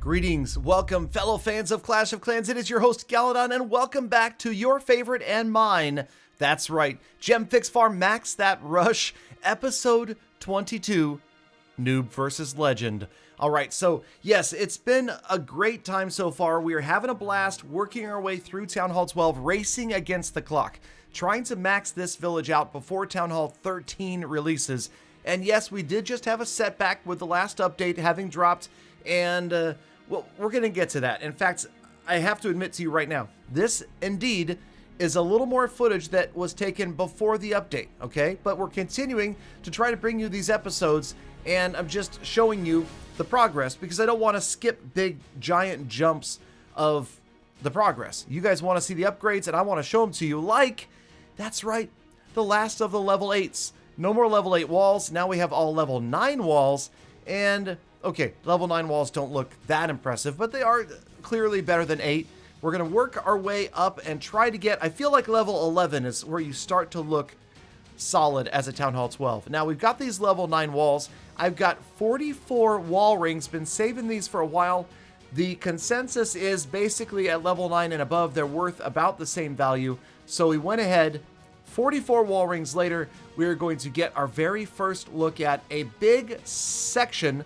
Greetings, welcome fellow fans of Clash of Clans, it is your host Galadon and welcome back to your favorite and mine, that's right, Gem Fix Farm Max That Rush, episode 22, Noob versus Legend. Alright, so yes, it's been a great time so far, we are having a blast working our way through Town Hall 12, racing against the clock, trying to max this village out before Town Hall 13 releases, and yes, we did just have a setback with the last update having dropped, and well, we're going to get to that. In fact, I have to admit to you right now, this indeed is a little more footage that was taken before the update, okay? But we're continuing to try to bring you these episodes, and I'm just showing you the progress because I don't want to skip big, giant jumps of the progress. You guys want to see the upgrades, and I want to show them to you like, that's right, the last of the level 8s. No more level 8 walls. Now we have all level 9 walls, and okay, level 9 walls don't look that impressive, but they are clearly better than 8. We're going to work our way up and try to get, I feel like level 11 is where you start to look solid as a Town Hall 12. Now, we've got these level 9 walls. I've got 44 wall rings, been saving these for a while. The consensus is basically at level 9 and above, they're worth about the same value. So we went ahead, 44 wall rings later, we are going to get our very first look at a big section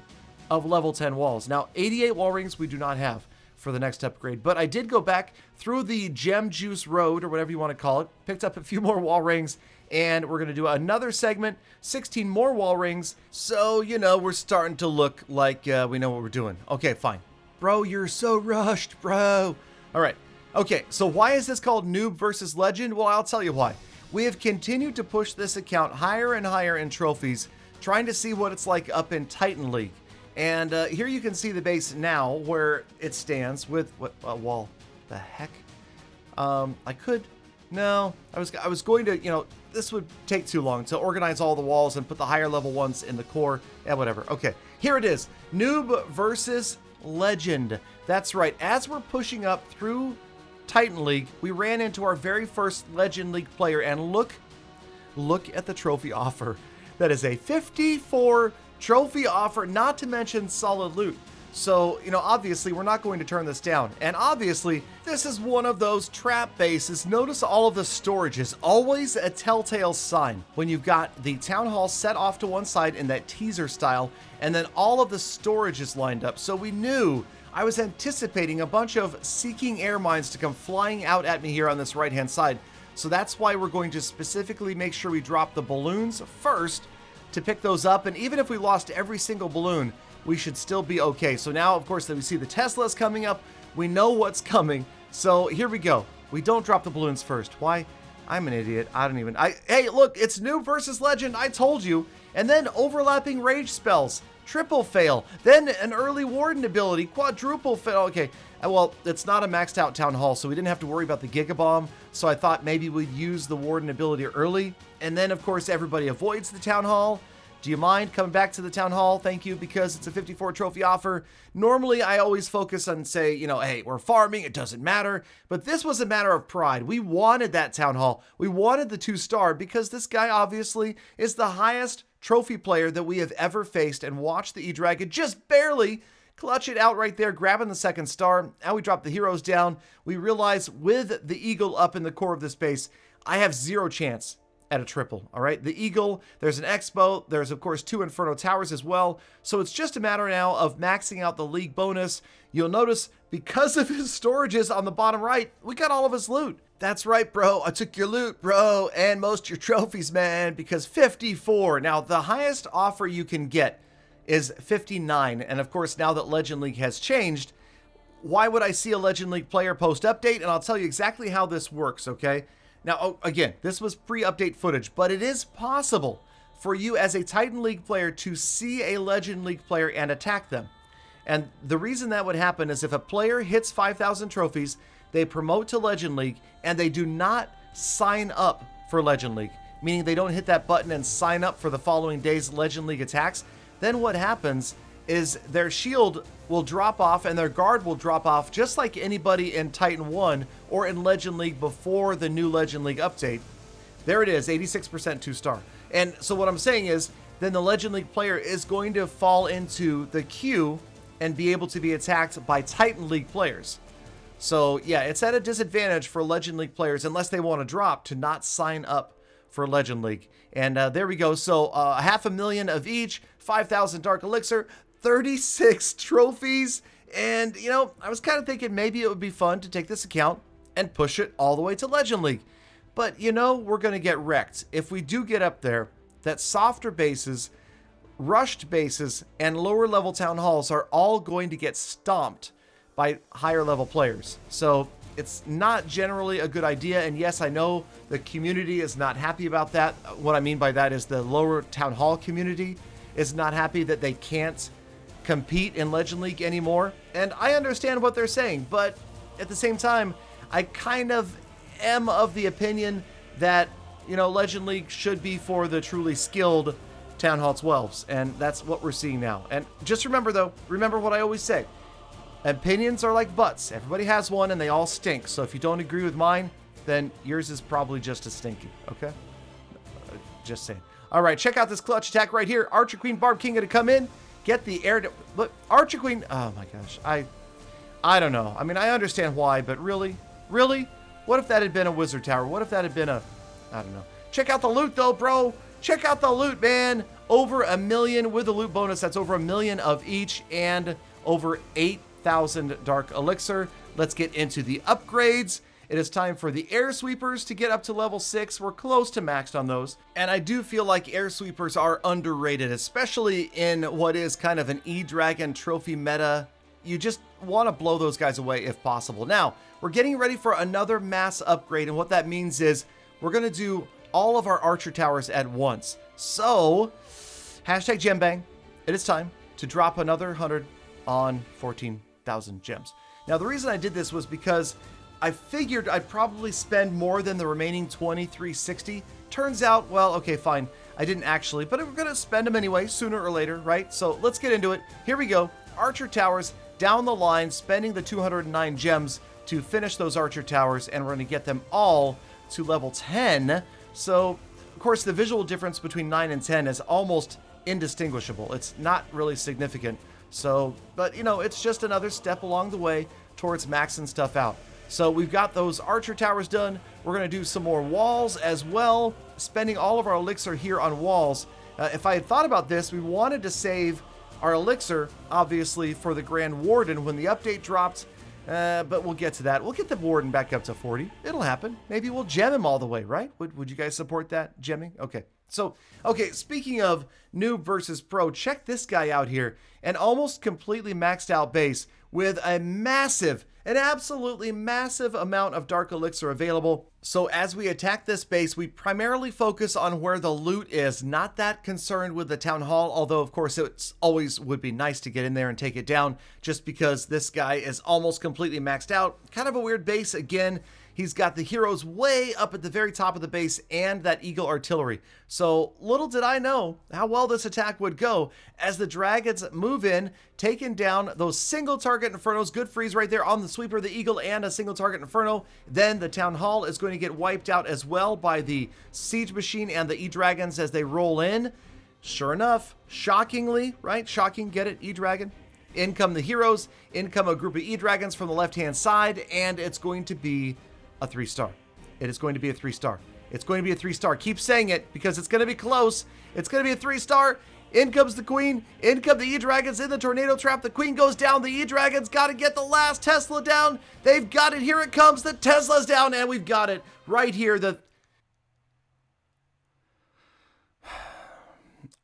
of level 10 walls. Now, 88 wall rings we do not have for the next upgrade, but I did go back through the Gem Juice Road, or whatever you want to call it, picked up a few more wall rings, and we're going to do another segment, 16 more wall rings, so, you know, we're starting to look like we know what we're doing. Okay, fine. Bro, you're so rushed, bro. All right. Okay, so why is this called Noob versus Legend? Well, I'll tell you why. We have continued to push this account higher and higher in trophies, trying to see what it's like up in Titan League. And here you can see the base now where it stands with what wall the heck. I was going to, you know, this would take too long to organize all the walls and put the higher level ones in the core. Yeah, whatever. Okay, here it is. Noob versus Legend. That's right. As we're pushing up through Titan League, we ran into our very first Legend League player, and look at the trophy offer. That is a 54 trophy offer, not to mention solid loot. So, you know, obviously we're not going to turn this down. And obviously, this is one of those trap bases. Notice all of the storage is always a telltale sign when you've got the town hall set off to one side in that teaser style, and then all of the storage is lined up. So we knew, I was anticipating a bunch of seeking air mines to come flying out at me here on this right-hand side. So that's why we're going to specifically make sure we drop the balloons first to pick those up, and even if we lost every single balloon, we should still be okay. So now, of course, that we see the Teslas coming up, we know what's coming. So here we go. We don't drop the balloons first. Why? I'm an idiot. Hey, look, it's Noob versus Legend. I told you. And then overlapping rage spells, triple fail, then an early warden ability, quadruple fail. Okay, well, it's not a maxed out town hall, so we didn't have to worry about the Giga Bomb. So I thought maybe we'd use the warden ability early. And then, of course, everybody avoids the town hall. Do you mind coming back to the town hall? Thank you, because it's a 54 trophy offer. Normally, I always focus on, say, you know, hey, we're farming, it doesn't matter. But this was a matter of pride. We wanted that town hall. We wanted the 2-star because this guy obviously is the highest trophy player that we have ever faced. And watch the E-Dragon just barely clutch it out right there, grabbing the 2nd star. Now we drop the heroes down. We realize with the eagle up in the core of this base, I have 0 chance at a triple. All right, the eagle, there's an expo, there's of course 2 inferno towers as well, so it's just a matter now of maxing out the league bonus. You'll notice because of his storages on the bottom right, we got all of his loot. That's right, bro, I took your loot, bro, and most of your trophies, man, because 54. Now the highest offer you can get is 59, and of course now that Legend League has changed, why would I see a Legend League player post update? And I'll tell you exactly how this works, okay? Now, again, this was pre-update footage, but it is possible for you as a Titan League player to see a Legend League player and attack them. And the reason that would happen is if a player hits 5,000 trophies, they promote to Legend League, and they do not sign up for Legend League, meaning they don't hit that button and sign up for the following day's Legend League attacks, then what happens is their shield will drop off and their guard will drop off just like anybody in Titan 1 or in Legend League before the new Legend League update. There it is, 86% 2-star. And so what I'm saying is, then the Legend League player is going to fall into the queue and be able to be attacked by Titan League players. So yeah, it's at a disadvantage for Legend League players unless they want to drop to not sign up for Legend League. And there we go. So 500,000 of each, 5,000 Dark Elixir, 36 trophies. And, you know, I was kind of thinking maybe it would be fun to take this account and push it all the way to Legend League. But, you know, we're going to get wrecked. If we do get up there, that softer bases, rushed bases, and lower level town halls are all going to get stomped by higher level players. So it's not generally a good idea. And yes, I know the community is not happy about that. What I mean by that is the lower town hall community is not happy that they can't compete in Legend League anymore. And I understand what they're saying, but at the same time, I kind of am of the opinion that, you know, Legend League should be for the truly skilled Town Hall 12s, and that's what we're seeing now. And just remember though, remember what I always say, opinions are like butts. Everybody has one and they all stink. So if you don't agree with mine, then yours is probably just as stinky, okay? Just saying. All right, check out this clutch attack right here. Archer Queen Barb King gonna come in, get the air, look, Archer Queen, oh my gosh, I don't know. I mean, I understand why, but really? What if that had been a wizard tower? What if that had been a, I don't know. Check out the loot though, bro. Check out the loot, man. Over 1 million with the loot bonus. That's over 1 million of each and over 8,000 Dark Elixir. Let's get into the upgrades. It is time for the air sweepers to get up to level 6. We're close to maxed on those. And I do feel like air sweepers are underrated, especially in what is kind of an E-Dragon trophy meta. You just want to blow those guys away if possible. Now, we're getting ready for another mass upgrade, and what that means is we're going to do all of our archer towers at once. So, hashtag GemBang, it is time to drop another 100 on 14,000 gems. Now, the reason I did this was because I figured I'd probably spend more than the remaining 2360. Turns out, well, okay, fine, I didn't actually, but we're going to spend them anyway, sooner or later, right? So let's get into it. Here we go. Archer towers down the line, spending the 209 gems to finish those archer towers, and we're going to get them all to level 10. So, of course, the visual difference between 9 and 10 is almost indistinguishable. It's not really significant. So, but, you know, it's just another step along the way towards maxing stuff out. So we've got those archer towers done. We're going to do some more walls as well, spending all of our elixir here on walls. If I had thought about this, we wanted to save our elixir, obviously, for the Grand Warden when the update dropped. But we'll get to that. We'll get the Warden back up to 40. It'll happen. Maybe we'll gem him all the way, right? Would you guys support that, gemming? Okay. So, okay, speaking of noob versus pro, check this guy out here. An almost completely maxed out base with a massive, an absolutely massive amount of Dark Elixir available. So as we attack this base, we primarily focus on where the loot is, not that concerned with the town hall, although of course it always would be nice to get in there and take it down, just because this guy is almost completely maxed out. Kind of a weird base again. He's got the heroes way up at the very top of the base and that Eagle artillery. So little did I know how well this attack would go as the dragons move in, taking down those single target infernos. Good freeze right there on the sweeper, the Eagle, and a single target inferno. Then the town hall is going to get wiped out as well by the siege machine and the E-dragons as they roll in. Sure enough, shockingly, right? Shocking, get it, E-dragon? In come the heroes, in come a group of E-dragons from the left-hand side, and it's going to be a 3-star. It is going to be a 3-star. It's going to be a 3-star. Keep saying it because it's going to be close. It's going to be a 3-star. In comes the queen. In come the E-dragons in the tornado trap. The queen goes down. The E-dragons got to get the last Tesla down. They've got it. Here it comes. The Tesla's down, and we've got it right here.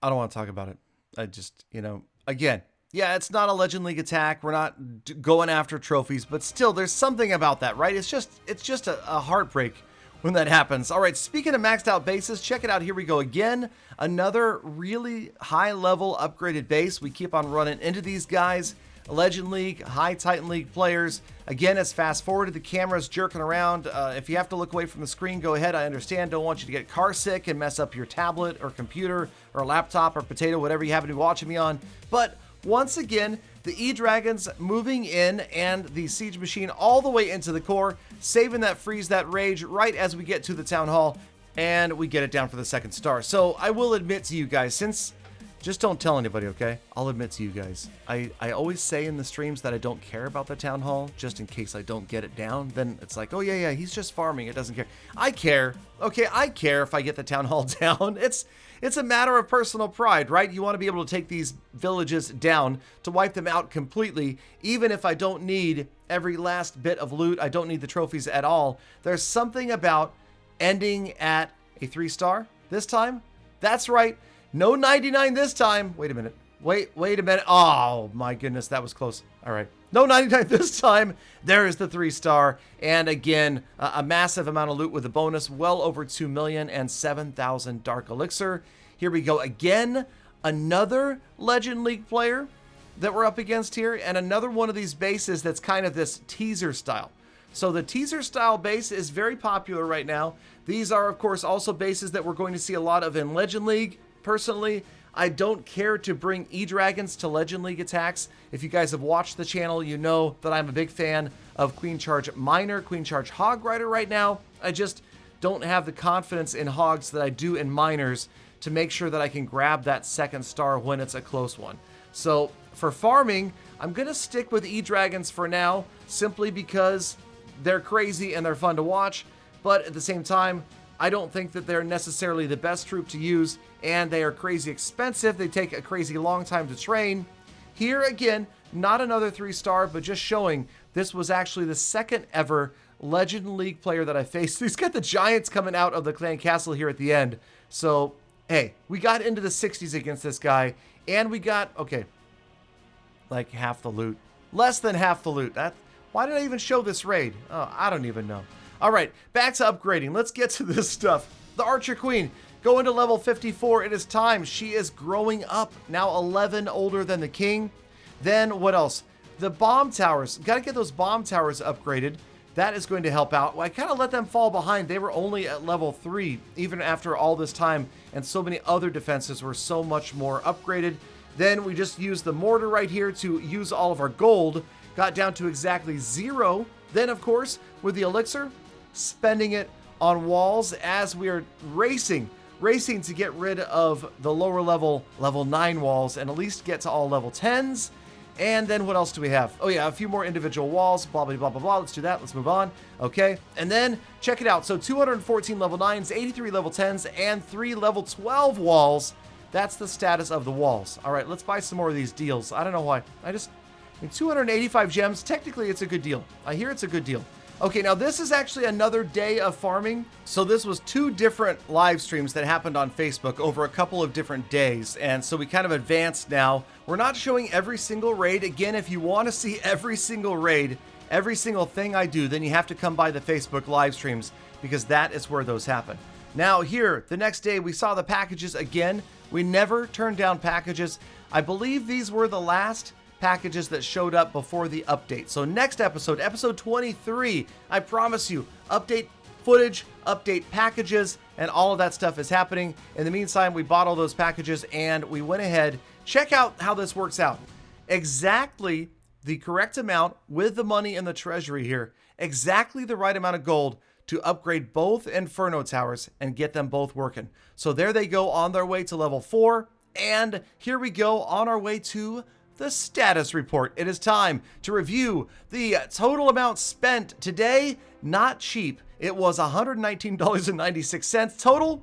I don't want to talk about it. I just, you know, again, yeah, it's not a Legend League attack. We're not going after trophies, but still, there's something about that, right? It's just a heartbreak when that happens. All right, speaking of maxed out bases, check it out. Here we go again. Another really high level upgraded base. We keep on running into these guys. Legend League, high Titan League players. Again, it's fast forwarded. The camera's jerking around. If you have to look away from the screen, go ahead. I understand. Don't want you to get car sick and mess up your tablet or computer or laptop or potato, whatever you happen to be watching me on. But once again, the E-dragons moving in and the siege machine all the way into the core, saving that freeze, that rage right as we get to the town hall, and we get it down for the 2nd star. So I will admit to you guys, since Just don't tell anybody, okay? I'll admit to you guys. I always say in the streams that I don't care about the town hall, just in case I don't get it down. Then it's like, oh yeah, he's just farming. It doesn't care. I care. Okay, I care if I get the town hall down. It's a matter of personal pride, right? You want to be able to take these villages down to wipe them out completely, even if I don't need every last bit of loot. I don't need the trophies at all. There's something about ending at a 3-star this time. That's right. No 99 this time. Wait a minute. Wait a minute. Oh my goodness, that was close. All right. No 99 this time. There is the 3-star. And again, a massive amount of loot with a bonus. Well over 2 million and 7,000 Dark Elixir. Here we go again. Another Legend League player that we're up against here. And another one of these bases that's kind of this teaser style. So the teaser style base is very popular right now. These are, of course, also bases that we're going to see a lot of in Legend League. Personally, I don't care to bring E-Dragons to Legend League attacks. If you guys have watched the channel, you know that I'm a big fan of Queen Charge Miner, Queen Charge Hog Rider right now. I just don't have the confidence in Hogs that I do in Miners to make sure that I can grab that 2nd star when it's a close one. So for farming, I'm going to stick with E-Dragons for now, simply because they're crazy and they're fun to watch. But at the same time, I don't think that they're necessarily the best troop to use, and they are crazy expensive. They take a crazy long time to train. Here again, not another 3-star, but just showing this was actually the 2nd ever Legend League player that I faced. He's got the giants coming out of the clan castle here at the end. So, hey, we got into the 60s against this guy, and we got, okay, like half the loot. Less than half the loot. Why did I even show this raid? Oh, I don't even know. All right, back to upgrading. Let's get to this stuff. The Archer Queen, going to level 54. It is time. She is growing up. Now 11 older than the king. Then what else? The bomb towers. Got to get those bomb towers upgraded. That is going to help out. Well, I kind of let them fall behind. They were only at level 3, even after all this time. And so many other defenses were so much more upgraded. Then we just used the mortar right here to use all of our gold. Got down to exactly 0. Then, of course, with the elixir, spending it on walls as we are racing to get rid of the lower level 9 walls and at least get to all level 10s. And then what else do we have? Oh yeah, a few more individual walls, blah, blah, blah, blah, blah. Let's do that. Let's move on. Okay. And then check it out. So 214 level 9s, 83 level 10s, and 3 level 12 walls. That's the status of the walls. All right, let's buy some more of these deals. I don't know why. 285 gems. Technically, it's a good deal. I hear it's a good deal. Okay, now this is actually another day of farming. So this was 2 different live streams that happened on Facebook over a couple of different days. And so we kind of advanced now. We're not showing every single raid. Again, if you want to see every single raid, every single thing I do, then you have to come by the Facebook live streams because that is where those happen. Now here, the next day, we saw the packages again. We never turned down packages. I believe these were the last packages that showed up before the update. So next episode, episode 23, I promise you, update footage, update packages, and all of that stuff is happening. In the meantime, we bought all those packages and we went ahead. Check out how this works out. Exactly the correct amount with the money in the treasury here, exactly the right amount of gold to upgrade both Inferno Towers and get them both working. So there they go on their way to level 4. And here we go on our way to the status report. It is time to review the total amount spent today. Not cheap. It was $119.96 total.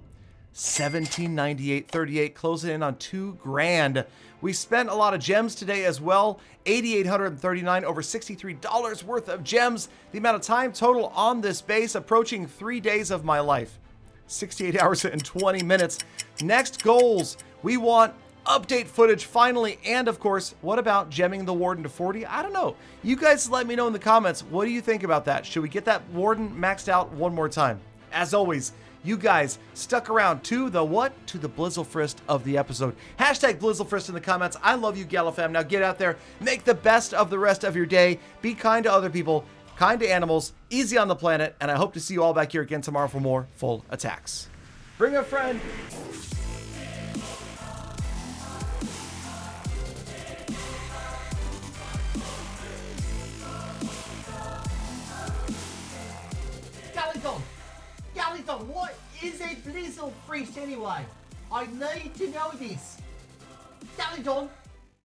$1798.38, closing in on $2,000. We spent a lot of gems today as well. 8,839, over $63 worth of gems. The amount of time total on this base approaching 3 days of my life. 68 hours and 20 minutes. Next goals. We want update footage finally, and of course, what about gemming the Warden to 40? I don't know. You guys let me know in the comments. What do you think about that? Should we get that Warden maxed out one more time? As always, you guys stuck around to the what? To the Blizzlefrist of the episode. Hashtag Blizzlefrist in the comments. I love you, Galafam. Now get out there, make the best of the rest of your day. Be kind to other people, kind to animals, easy on the planet, and I hope to see you all back here again tomorrow for more full attacks. Bring a friend. Galadon, what is a Blizzlefrist anyway? I need to know this. I don't